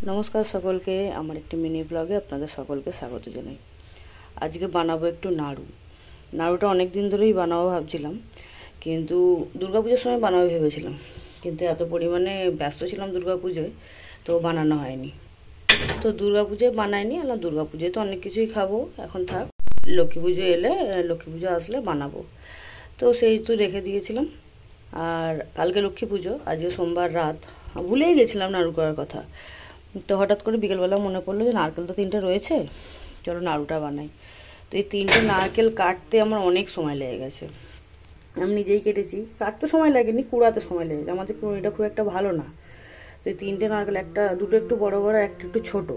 নমস্কার সকলকে, আমার একটি মিনি ব্লগে আপনাদের সকলকে স্বাগত জানাই। আজকে বানাবো একটু নাড়ুটা অনেক দিন ধরেই বানাবো ভাবছিলাম, কিন্তু দুর্গাপুজোর সময় বানাবো ভেবেছিলাম, কিন্তু এত পরিমাণে ব্যস্ত ছিলাম দুর্গাপুজোয়, তো বানানো হয়নি। তো দুর্গাপুজোয় বানাইনি, আলাদা দুর্গাপুজোয় তো অনেক কিছুই খাবো, এখন থাক, লক্ষ্মী পুজো আসলে বানাবো। তো সেই তো রেখে দিয়েছিলাম। আর কালকে লক্ষ্মী পুজো, আজকে সোমবার রাত, ভুলেই গেছিলাম নাড়ু করার কথা। তো হঠাৎ করে বিকেলবেলা মনে পড়লো যে নারকেল তো 3টে রয়েছে, চলো নাড়ুটা বানাই। তো এই 3টে নারকেল কাটতে আমার অনেক সময় লেগে গেছে। আমি নিজেই কেটেছি, কাটতে সময় লাগেনি, কুড়াতে সময় লেগেছে। আমাদের কুড়িটা খুব একটা ভালো না। তো এই 3টে নারকেল, দুটো একটু বড় বড়, একটা একটু ছোট,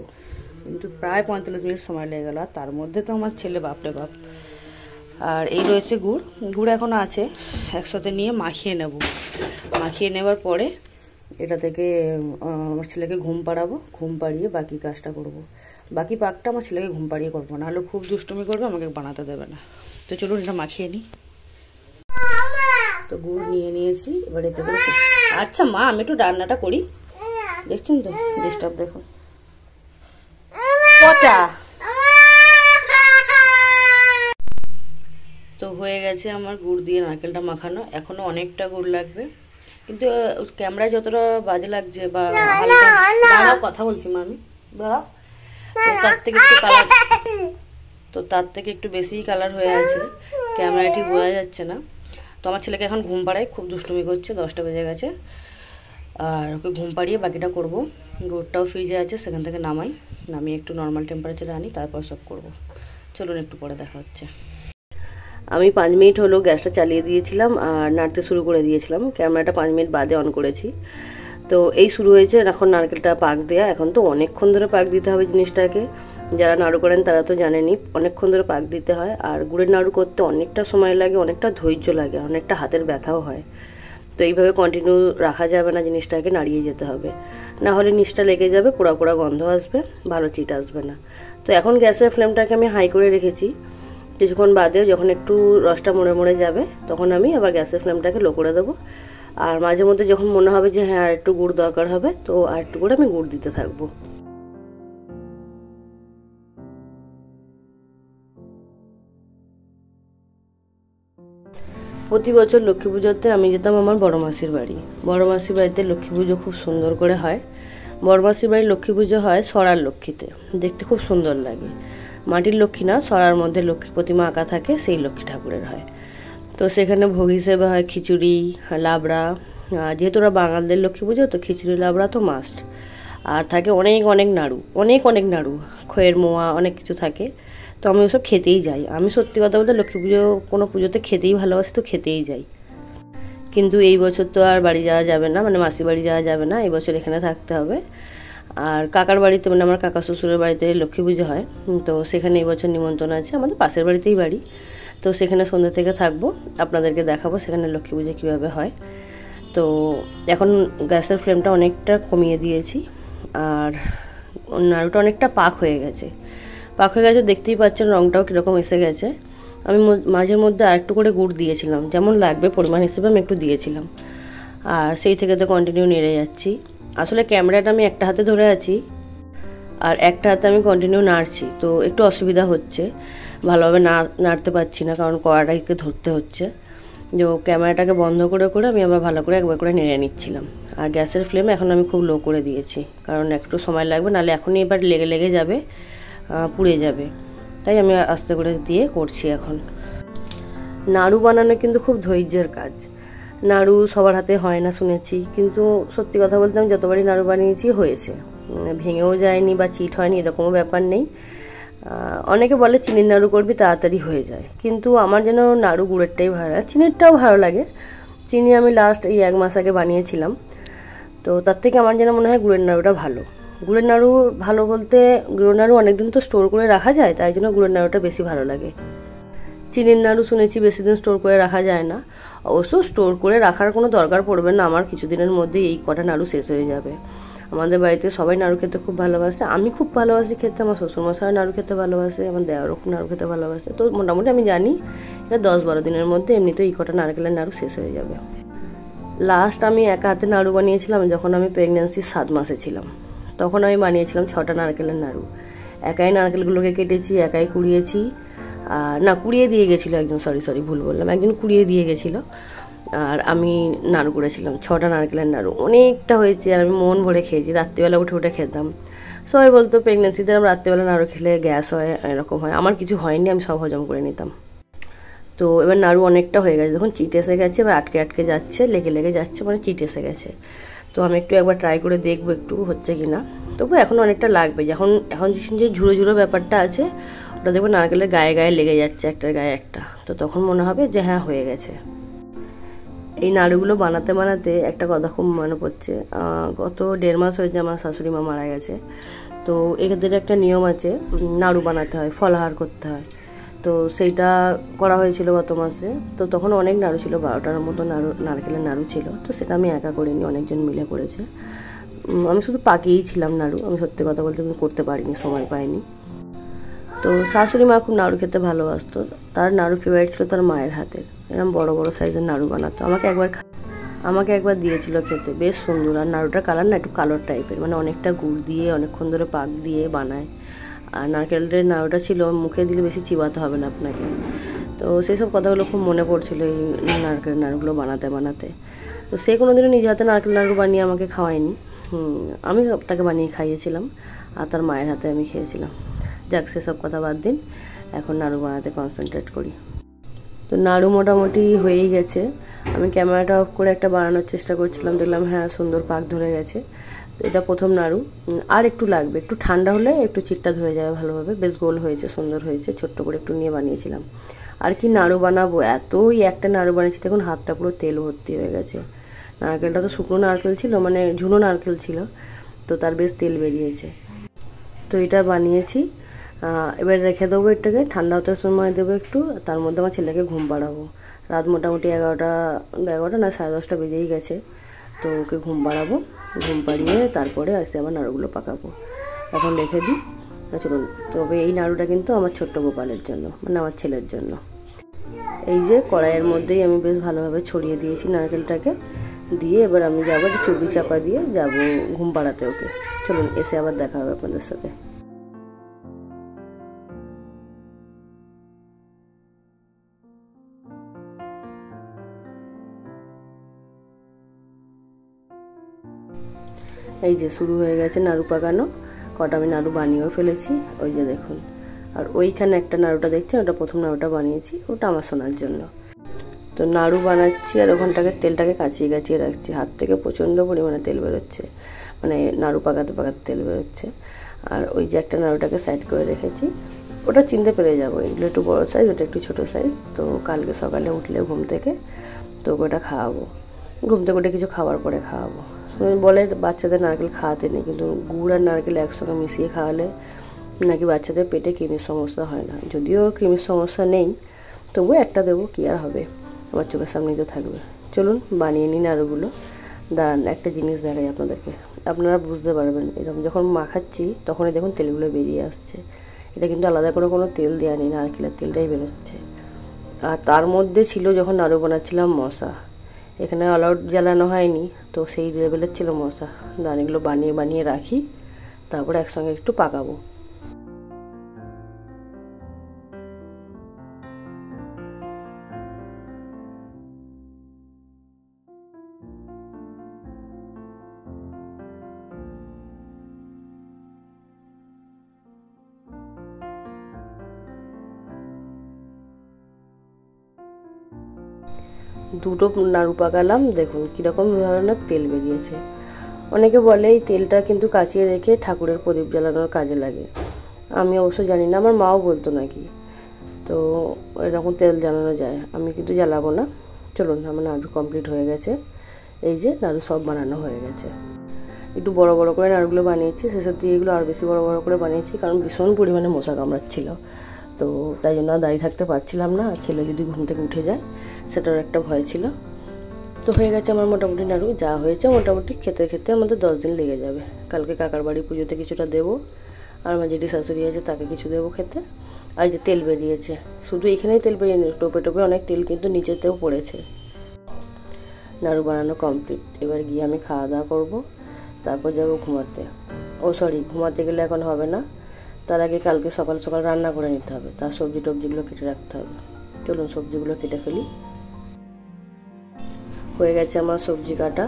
কিন্তু প্রায় 45 মিনিট সময় লেগে গেল। আর তার মধ্যে তো আমার ছেলে বাপরে বাপ। আর এই রয়েছে গুড় এখনও আছে, একসাথে নিয়ে মাখিয়ে নেব। মাখিয়ে নেবার পরে এটা থেকে আমার ছেলেকে ঘুম পাড়াবো, ঘুম পাড়িয়ে বাকি কাজটা করব। বাকি পাকটা আমার ছেলেকে ঘুম পাড়িয়ে করবো, নাহলে খুব দুষ্টুমি করবে, আমাকে বানাতে দেবে না। তো চলুন এটা মাখিয়ে নিই। তো গুড় নিয়ে নিয়েছি, এবার এতে করে, আচ্ছা মা আমি একটু রান্নাটা করি, দেখছেন তো ডিস্টার্ব, দেখুন পচা। তো হয়ে গেছে আমার গুড় দিয়ে নারকেলটা মাখানো। এখনো অনেকটা গুড় লাগবে, কিন্তু ক্যামেরায় যতটা বাজে লাগছে বা হালকা, কথা বলছি মা আমি, তার থেকে একটু বেশি কালার হয়ে আছে, ক্যামেরায় ঠিক বোঝা যাচ্ছে না। তো আমার ছেলেকে এখন ঘুম পাড়াই, খুব দুষ্টুমি করছে, 10টা বেজে গেছে। আর ওকে ঘুম পাড়িয়ে বাকিটা করব। গুড়টাও ফ্রিজে আছে, সেখান থেকে নামিয়ে একটু নর্মাল টেম্পারেচারে আনি, তারপর সব করব। চলুন একটু পরে দেখা হচ্ছে। আমি 5 মিনিট হলো গ্যাসটা চালিয়ে দিয়েছিলাম আর নাড়তে শুরু করে দিয়েছিলাম। ক্যামেরাটা 5 মিনিট বাদে অন করেছি। তো এই শুরু হয়েছে এখন নারকেলটা পাক দেয়া। এখন তো অনেকক্ষণ ধরে পাক দিতে হবে জিনিসটাকে, যারা নাড়ু করেন তারা তো জানেনই, অনেকক্ষণ ধরে পাক দিতে হয়। আর গুড়ের নাড়ু করতে অনেকটা সময় লাগে, অনেকটা ধৈর্য লাগে, অনেকটা হাতের ব্যথাও হয়। তো এইভাবে কন্টিনিউ রাখা যাবে না, জিনিসটাকে নাড়িয়ে যেতে হবে, না হলে নিচটা লেগে যাবে, পোড়া পোড়া গন্ধ আসবে, ভালো চিট আসবে না। তো এখন গ্যাসের ফ্লেমটাকে আমি হাই করে রেখেছি। কিছুক্ষণ বাদে যখন একটু রসটা মরে যাবে, তখন আমি আবার গ্যাসের ফ্লেমটাকে লো করে দেবো। আর মাঝে মধ্যে যখন মনে হবে যে হ্যাঁ আর একটু গুড় দরকার হবে, তো আর একটু করে আমি গুড় দিতে থাকবো। প্রতি বছর লক্ষ্মী পুজোতে আমি যেতাম আমার বড় মাসির বাড়িতে লক্ষ্মী পুজো খুব সুন্দর করে হয়। বড় মাসির বাড়ির লক্ষ্মী পুজো হয় সরার লক্ষ্মীতে, দেখতে খুব সুন্দর লাগে। মাটির লক্ষ্মী না, সরার মধ্যে লক্ষ্মী প্রতিমা আঁকা থাকে, সেই লক্ষ্মী ঠাকুরের হয়। তো সেখানে ভোগ হিসেবে হয় খিচুড়ি, লাবড়া। যেহেতু ওরা বাঙালদের লক্ষ্মী পুজো, তো খিচুড়ি লাবড়া তো মাস্ট। আর থাকে অনেক নাড়ু, খয়ের মোয়া, অনেক কিছু থাকে। তো আমি ওসব খেতেই যাই। আমি সত্যি কথা বলতে লক্ষ্মী পুজো কোনো পুজোতে খেতেই ভালোবাসি, তো খেতেই যাই। কিন্তু এই বছর তো আর বাড়ি যাওয়া যাবে না, মানে মাসির বাড়ি যাওয়া যাবে না, এই বছর এখানে থাকতে হবে। আর কাকার বাড়িতে, মানে আমার কাকা শ্বশুরের বাড়িতে লক্ষ্মী পুজো হয়, তো সেখানে এই বছর নিমন্ত্রণ আছে, আমাদের পাশের বাড়িতেই বাড়ি। তো সেখানে সন্ধ্যা থেকে থাকবো, আপনাদেরকে দেখাবো সেখানে লক্ষ্মী পুজো কীভাবে হয়। তো এখন গ্যাসের ফ্লেমটা অনেকটা কমিয়ে দিয়েছি, আর নাড়ুটা অনেকটা পাক হয়ে গেছে, দেখতেই পাচ্ছেন রঙটাও কীরকম এসে গেছে। আমি মাঝের মধ্যে আর একটু করে গুড় দিয়েছিলাম, যেমন লাগবে পরিমাণ হিসেবে আমি একটু দিয়েছিলাম, আর সেই থেকে তো কন্টিনিউ নেড়ে যাচ্ছি। আসলে ক্যামেরাটা আমি একটা হাতে ধরে আছি, আর একটা হাতে আমি কন্টিনিউ নাড়ছি, তো একটু অসুবিধা হচ্ছে, ভালোভাবে নাড়তে পারছি না, কারণ কড়াটাকে ধরতে হচ্ছে। যে ক্যামেরাটাকে বন্ধ করে আমি আবার ভালো করে একবার করে নেড়ে নিচ্ছিলাম। আর গ্যাসের ফ্লেম এখন আমি খুব লো করে দিয়েছি, কারণ একটু সময় লাগবে, নাহলে এখনই এবার লেগে যাবে, পুড়ে যাবে। তাই আমি আস্তে করে দিয়ে করছি এখন। নাড়ু বানানো কিন্তু খুব ধৈর্যের কাজ। নাড়ু সবার হাতে হয় না শুনেছি, কিন্তু সত্যি কথা বলতে আমি যতবারই নাড়ু বানিয়েছি হয়েছে, ভেঙেও যায়নি বা চিট হয়নি, এরকমও ব্যাপার নেই। অনেকে বলে চিনির নাড়ু করবি তাড়াতাড়ি হয়ে যায়, কিন্তু আমার যেন নাড়ু গুড়েরটাই ভালো লাগে, চিনিরটাও ভালো লাগে। চিনি আমি লাস্ট এই 1 মাস আগে বানিয়েছিলাম, তো তার থেকে আমার যেন মনে হয় গুড়ের নাড়ুটা ভালো। গুড়ের নাড়ু ভালো বলতে, গুড়ের নাড়ু অনেকদিন তো স্টোর করে রাখা যায়, তাই জন্য গুড়ের নাড়ুটা বেশি ভালো লাগে। চিনির নাড়ু শুনেছি বেশি দিন স্টোর করে রাখা যায় না, অবশ্য স্টোর করে রাখার কোনো দরকার পড়বে না, আমার কিছুদিনের মধ্যে এই কটা নাড়ু শেষ হয়ে যাবে। আমাদের বাড়িতে সবাই নাড়ু খেতে খুব ভালোবাসে, আমি খুব ভালোবাসি খেতে, আমার শ্বশুরমশাই নাড়ু খেতে ভালোবাসে, আমার দেওয়ারও খুব নাড়ু খেতে ভালোবাসে। তো মোটামুটি আমি জানি এটা 10-12 দিনের মধ্যে এমনিতেই এই কটা নারকেলের নাড়ু শেষ হয়ে যাবে। লাস্ট আমি একা হাতে নাড়ু বানিয়েছিলাম যখন আমি প্রেগন্যান্সির 7 মাসে ছিলাম, তখন আমি বানিয়েছিলাম 6টা নারকেলের নাড়ু। একাই নারকেলগুলোকে কেটেছি, একাই কুড়িয়েছি। না, কুড়িয়ে দিয়ে গেছিলো একজন, সরি ভুল বললাম, একজন কুড়িয়ে দিয়ে গেছিলো। আর আমি নাড়ু করেছিলাম 6টা নারকেলের নাড়ু। অনেকটা হয়েছে আর আমি মন ভরে খেয়েছি। রাত্রিবেলা উঠে উঠে খেতাম। সবাই বলতো প্রেগনেন্সিতে রাত্রিবেলা নাড়ু খেলে গ্যাস হয়, এরকম হয়। আমার কিছু হয়নি, আমি সব হজম করে নিতাম। তো এবার নাড়ু অনেকটা হয়ে গেছে, দেখুন চিট এসে গেছে, এবার আটকে আটকে যাচ্ছে, লেগে লেগে যাচ্ছে, মানে চিট এসে গেছে। তো আমি একবার ট্রাই করে দেখবো একটু হচ্ছে কি না। তবু এখন অনেকটা লাগবে। এখন যে ঝুড়ো ঝুড়ো ব্যাপারটা আছে, ওটা দেখবো নারকেলের গায়ে গায়ে লেগে যাচ্ছে, একটার গায়ে একটা। তো তখন মনে হবে যে হ্যাঁ হয়ে গেছে। এই নাড়ুগুলো বানাতে বানাতে একটা কথা খুব মনে পড়ছে। গত 1.5 মাস হয়েছে আমার শাশুড়ি মা মারা গেছে। তো এদের একটা নিয়ম আছে, নাড়ু বানাতে হয়, ফলাহার করতে হয়। তো সেইটা করা হয়েছিল গত মাসে। তো তখন অনেক নাড়ু ছিল, 12টার মতো নারকেলের নাড়ু ছিল। তো সেটা আমি একা করিনি, অনেকজন মিলে করেছে। আমি শুধু পাকিয়েই ছিলাম নাড়ু। আমি সত্যি কথা বলতে আমি করতে পারিনি, সময় পাইনি। তো শাশুড়ি মা খুব নাড়ু খেতে ভালোবাসতো। তার নাড়ু ফেভারিট ছিল তার মায়ের হাতের। এরকম বড় বড় সাইজের নাড়ু বানাতো। আমাকে একবার দিয়েছিল খেতে, বেশ সুন্দর। আর নাড়ুটার কালার না একটু কালো টাইপের, মানে অনেকটা গুড় দিয়ে অনেকক্ষণ ধরে পাক দিয়ে বানায়। আর নারকেলের নাড়ুটা ছিল মুখে দিলে বেশি চিবাতে হবে না আপনাকে। তো সেই সব কথাগুলো খুব মনে পড়ছিল এই নারকেলের নাড়ুগুলো বানাতে বানাতে। তো সে কোনোদিনও নিজে হাতে নারকেল নাড়ু বানিয়ে আমাকে খাওয়ায়নি। আমি তাকে বানিয়ে খাইয়েছিলাম, আর তার মায়ের হাতে আমি খেয়েছিলাম। যাক, সেসব কথা বাদ দিন, এখন নাড়ু বানাতে কনসেন্ট্রেট করি। তো নাড়ু মোটামুটি হয়েই গেছে। আমি ক্যামেরাটা অফ করে একটা বানানোর চেষ্টা করছিলাম, দেখলাম হ্যাঁ সুন্দর পাক ধরে গেছে। তো এটা প্রথম নাড়ু, আর একটু লাগবে, একটু ঠান্ডা হলে একটু চিটটা ধরে যাবে ভালোভাবে। বেশ গোল হয়েছে, সুন্দর হয়েছে। ছোট্ট করে একটু নিয়ে বানিয়েছিলাম। আর কি নাড়ু বানাবো, এতই একটা নাড়ু বানিয়েছি, দেখুন হাতটা পুরো তেল ভর্তি হয়ে গেছে। নারকেলটা তো শুকনো নারকেল ছিল, মানে ঝুনো নারকেল ছিল, তো তার বেশ তেল বেরিয়েছে। তো এটা বানিয়েছি। এবার রেখে দেবো, এটাকে ঠান্ডা হতে সময় দেবো একটু। তার মধ্যে আমার ছেলেকে ঘুম পাড়াবো। রাত মোটামুটি 11টা না 10:30 বেজেই গেছে। তো ওকে ঘুম পাড়াবো, ঘুম পাড়িয়ে তারপরে আসে আবার নাড়ুগুলো পাকাবো। এখন রেখে দিই, চলুন। তবে এই নাড়ুটা কিন্তু আমার ছোট্ট গোপালের জন্য, মানে আমার ছেলের জন্য। এই যে কড়াইয়ের মধ্যেই আমি বেশ ভালোভাবে ছড়িয়ে দিয়েছি নারকেলটাকে, দিয়ে এবার আমি যাবো চুবড়ি চাপা দিয়ে যাব ঘুম পাড়াতে ওকে। চলুন, এসে আবার দেখা হবে আপনাদের সাথে। এই যে শুরু হয়ে গেছে নাড়ু পাকানো। কটা আমি নাড়ু বানিয়েও ফেলেছি, ওই যে দেখুন। আর ওইখানে একটা নাড়ুটা দেখছেন, ওটা প্রথম নাড়ুটা বানিয়েছি, ওটা আমার সোনার জন্য। তো নাড়ু বানাচ্ছি আর ওখানটাকে তেলটাকে কাচিয়ে রাখছি। হাত থেকে প্রচণ্ড পরিমাণে তেল বেরোচ্ছে, মানে নাড়ু পাকাতে পাকাতে তেল বেরোচ্ছে। আর ওই যে একটা নাড়ুটাকে সাইড করে রেখেছি, ওটা চিনতে পেরে যাবো। এগুলো একটু বড়ো সাইজ, ওটা একটু ছোটো সাইজ। তো কালকে সকালে উঠলে ঘুম থেকে তো ওটা খাওয়াবো। ঘুম থেকে উঠে কিছু খাওয়ার পরে খাওয়াবো। বলে বাচ্চাদের নারকেল খাওয়াতে নেই, কিন্তু গুড় আর নারকেল একসঙ্গে মিশিয়ে খাওয়ালে নাকি বাচ্চাদের পেটে কৃমির সমস্যা হয় না। যদিও কৃমির সমস্যা নেই, তবুও একটা দেবো, কি আর হবে, আমার চোখের সামনেই তো থাকবে। চলুন বানিয়ে নিন নাড়ুগুলো। দাঁড়ান, একটা জিনিস দেখাই আপনাদেরকে, আপনারা বুঝতে পারবেন। এরকম যখন মাখাচ্ছি তখনই দেখুন তেলগুলো বেরিয়ে আসছে। এটা কিন্তু আলাদা করে কোনো তেল দেওয়া নেই, নারকেলের তেলটাই বেরোচ্ছে। আর তার মধ্যে ছিল যখন নাড়ু বানাচ্ছিলাম মশা, এখানে অল আউট জ্বালানো হয়নি, তো সেই লেভেলের ছিল মশা। দানাগুলো বানিয়ে বানিয়ে রাখি, তারপরে একসঙ্গে একটু পাকাবো। দুটো নাড়ু পাকালাম, দেখুন কীরকম ধরনের তেল বেরিয়েছে। অনেকে বলে এই তেলটা কিন্তু কাচিয়ে রেখে ঠাকুরের প্রদীপ জ্বালানোর কাজে লাগে। আমি অবশ্য জানি না, আমার মাও বলতো নাকি। তো এরকম তেল জ্বালানো যায়, আমি কিন্তু জ্বালাবো না। চলুন, আমার নাড়ু কমপ্লিট হয়ে গেছে। এই যে নাড়ু সব বানানো হয়ে গেছে। একটু বড় বড় করে নাড়ুগুলো বানিয়েছি, শেষের দিয়ে এগুলো আর বেশি বড় বড় করে বানিয়েছি, কারণ ভীষণ পরিমাণে মশা কামড়াচ্ছিল। তো তাই জন্য দাঁড়িয়ে থাকতে পারছিলাম না। ছেলে যদি ঘুম থেকে উঠে যায় সেটার একটা ভয় ছিল। তো হয়ে গেছে আমার মোটামুটি নাড়ু। যা হয়েছে মোটামুটি খেতে খেতে আমাদের 10 দিন লেগে যাবে। কালকে কাকার বাড়ি পুজোতে কিছুটা দেবো, আর আমার যেটি শাশুড়ি আছে তাকে কিছু দেবো খেতে। আর যে তেল বেরিয়েছে, শুধু এখানেই তেল বেরিয়ে নেই, টোপে টোপে অনেক তেল কিন্তু নিচেতেও পড়েছে। নাড়ু বানানো কমপ্লিট। এবার গিয়ে আমি খাওয়া দাওয়া করবো, তারপর যাবো ঘুমাতে। ঘুমাতে গেলে এখন হবে না, তার আগে কালকে সকাল সকাল রান্না করে নিতে হবে, তার সবজি টবজিগুলো কেটে রাখতে হবে। চলুন সবজিগুলো কেটে ফেলি। হয়ে গেছে আমার সবজি কাটা।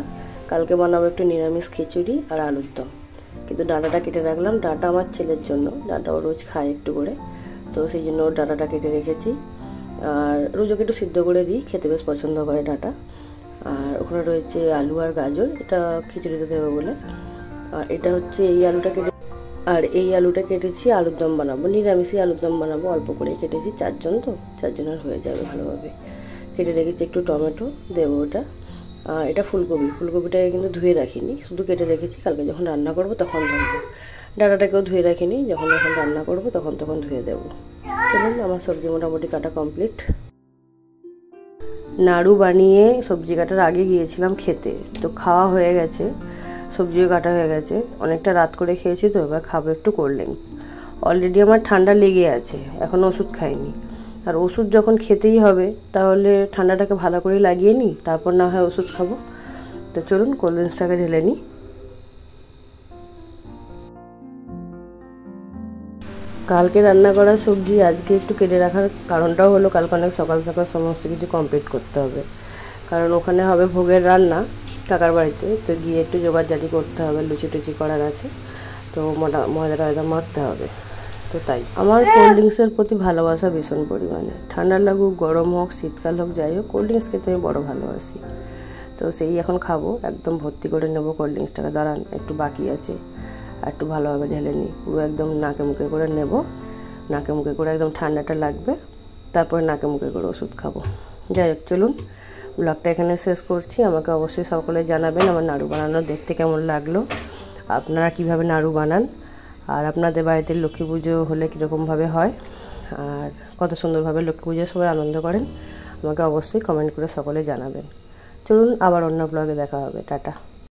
কালকে বানাবো একটু নিরামিষ খিচুড়ি আর আলুর দম, কিন্তু ডাঁটাটা কেটে রাখলাম। ডাঁটা আমার ছেলের জন্য, ডাঁটা ও রোজ খায় একটু করে, তো সেই জন্য ওর ডাঁটাটা কেটে রেখেছি। আর রোজ ওকে একটু সিদ্ধ করে দিই, খেতে বেশ পছন্দ করে ডাঁটা। আর ওখানে রয়েছে আলু আর গাজর, এটা খিচুড়িতে দেবো বলে। আর এটা হচ্ছে এই আলুটা কেটেছি আলুর দম বানাবো, নিরামিষই আলুর দম বানাবো, অল্প করে কেটেছি, 4 জন তো, 4 জনের হয়ে যাবে ভালোভাবে। কেটে রেখেছি একটু টমেটো দেবো ওটা। আর এটা ফুলকপিটাকে কিন্তু ধুয়ে রাখিনি, শুধু কেটে রেখেছি, কালকে যখন রান্না করবো তখন ধুবো। ডাঁটাটাকেও ধুয়ে রাখিনি, যখন রান্না করবো তখন ধুয়ে দেবো। চলুন, আমার সবজি মোটামুটি কাটা কমপ্লিট। নাড়ু বানিয়ে সবজি কাটার আগে গিয়েছিলাম খেতে, তো খাওয়া হয়ে গেছে, সবজিও কাটা হয়ে গেছে, অনেকটা রাত করে খেয়েছি, তো এবার খাবো একটু কোল্ড ড্রিঙ্কস। অলরেডি আমার ঠান্ডা লেগে আছে, এখনও ওষুধ খাইনি। আর ওষুধ যখন খেতেই হবে তাহলে ঠান্ডাটাকে ভালো করে লাগিয়ে নিই, তারপর না হয় ওষুধ খাবো। তো চলুন কোল্ড ড্রিঙ্কসটাকে ঢেলে নিই। কালকে রান্না করা সবজি আজকে একটু কেটে রাখার কারণটাও হলো কালকে অনেক সকাল সকাল সমস্ত কিছু কমপ্লিট করতে হবে, কারণ ওখানে হবে ভোগের রান্না কাকার বাড়িতে, তো গিয়ে একটু জোগাড়জারি করতে হবে, লুচি টুচি করার আছে, তো ময়দা মারতে হবে। তো তাই আমার কোল্ড ড্রিঙ্কসের প্রতি ভালোবাসা ভীষণ পরিমাণে, ঠান্ডা লাগুক গরম হোক শীতকাল হোক যাই হোক, কোল্ড ড্রিঙ্কস খেতে আমি বড় ভালোবাসি। তো সেই এখন খাবো, একদম ভর্তি করে নেবো কোল্ড ড্রিঙ্কসটাকে। দাঁড়ান, একটু বাকি আছে, আর একটু ভালোভাবে ঢেলে নিই, পুরো একদম নাকে মুখে করে নেব, নাকে মুখে করে একদম ঠান্ডাটা লাগবে, তারপরে নাকে মুখে করে ওষুধ খাবো। যাই হোক, চলুন ব্লগটা এখানে শেষ করছি। আমাকে অবশ্যই সকলে জানাবেন আমার নাড়ু বানানো দেখতে কেমন লাগলো, আপনারা কিভাবে নাড়ু বানান, আর আপনাদের বাড়িতে লক্ষ্মী পুজো হলে কীরকমভাবে হয়, আর কত সুন্দরভাবে লক্ষ্মী পুজোর সবাই আনন্দ করেন, আমাকে অবশ্যই কমেন্ট করে সকলে জানাবেন। চলুন, আবার অন্য ব্লগে দেখা হবে। টাটা।